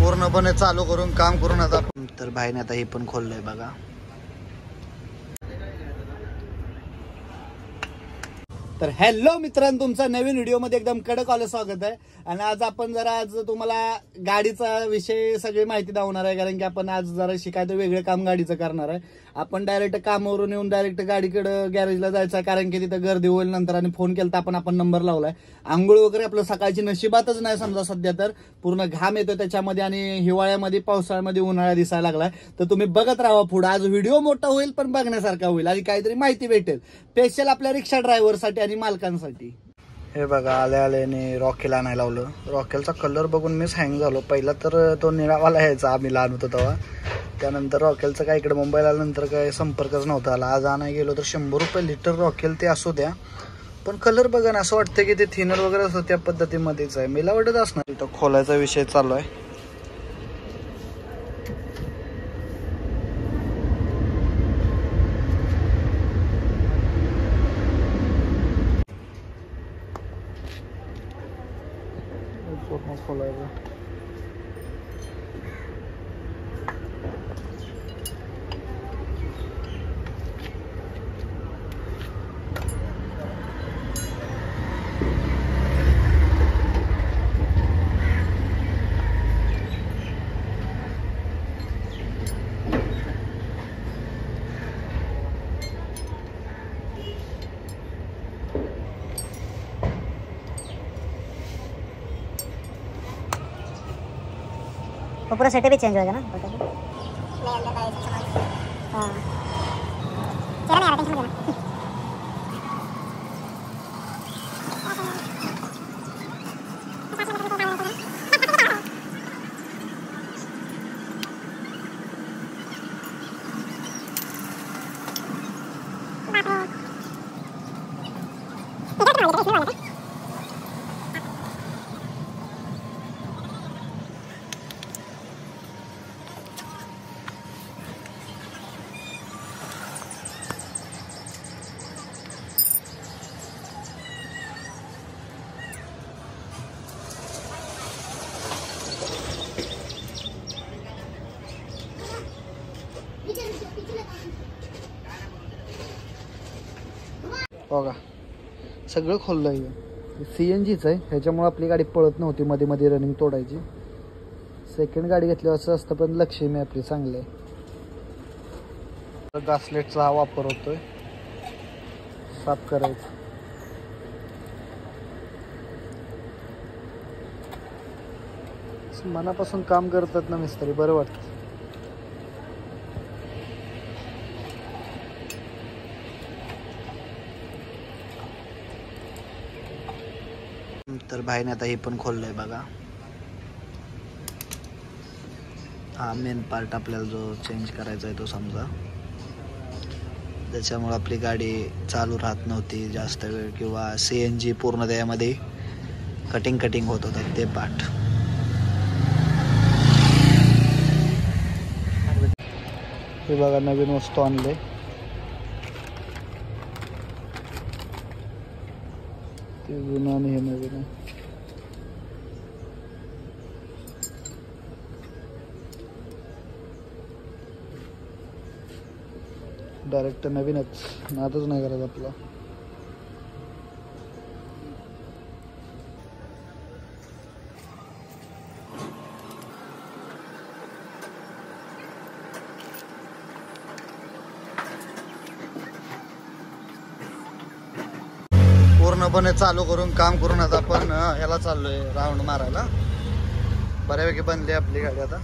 पूर्णपणे चालू करून काम करून आता तर भाईने आता हे पण खोललंय बघा. तर हॅलो मित्रांनो, तुमचा नवीन व्हिडिओमध्ये एकदम कडक आलं स्वागत आहे. आणि आज आपण आज तुम्हाला गाडीचा विषय सगळी माहिती दावणार आहे, कारण की आपण आज जरा शिकायचं वेगळं काम गाडीचं करणार आहे. आपण डायरेक्ट कामावरून येऊन डायरेक्ट गाडीकडे गॅरेजला जायचं, कारण की तिथं गर्दी होईल नंतर. आणि फोन केला तर आपण नंबर लावलाय. आंघोळ वगैरे आपलं सकाळची नशिबातच नाही समजा सध्या, तर पूर्ण घाम येतो त्याच्यामध्ये. आणि हिवाळ्यामध्ये पावसाळ्यामध्ये उन्हाळा दिसायला लागलाय. तर तुम्ही बघत राहा पुढे. आज व्हिडिओ मोठा होईल पण बघण्यासारखा होईल आणि काहीतरी माहिती भेटेल स्पेशल आपल्या रिक्षा ड्रायव्हरसाठी आणि मालकांसाठी. हे बघा, आल्या आल्याने रॉकेल आणायला लावलं. रॉकेलचा कलर बघून मीच हँग झालो. पहिला तर तो निळावाला यायचा आम्ही लहान होतो तेव्हा. त्यानंतर रॉकेलचा काय इकडे मुंबईला आल्यानंतर काय संपर्कच नव्हता आला. आज आणायला गेलो तर 100 रुपये लिटर रॉकेल ते असू द्या, पण कलर बघा ना, असं वाटतं की ते थिनर वगैरे असतं त्या पद्धतीमध्येच आहे. मला वाटत असणार. इथं खोलायचा विषय चालू आहे. पूर्ण खोलायचं. वो पूरा सेटअप ही चेंज होएगा ना? हाँ, चलो नहीं आ रहा, टेंशन मत लेना. बघा सगळं खोललं आहे. CNGच आहे, ह्याच्यामुळे आपली गाडी पळत नव्हती, मध्ये मध्ये रनिंग तोडायची. सेकंड गाडी घेतली असं असतं, पण लक्ष्मी आपली चांगली आहे. गासलेटचा हा वापर होतोय साफ करायचं. मनापासून काम करतात ना मिस्त्री, बरं वाटतं. तर भाईने आता हे पण खोललंय बघा. हा मेन पार्ट आपल्याला जो चेंज करायचा आहे तो समजा, त्याच्यामुळे आपली गाडी चालू राहत नव्हती जास्त वेळ, किंवा CNG पूर्ण त्यामध्ये कटिंग होत होतं ते पार्ट. हे बघा नवीन वस्तू आणले. ते जुनं आणि हे नवीन आहे. डायरेक्ट नवीनच, नादच नाही करायचं आपला. पूर्णपणे चालू करून काम करून आता आपण याला चाललोय राऊंड मारायला. बऱ्यापैकी बनली आपली गाडी आता.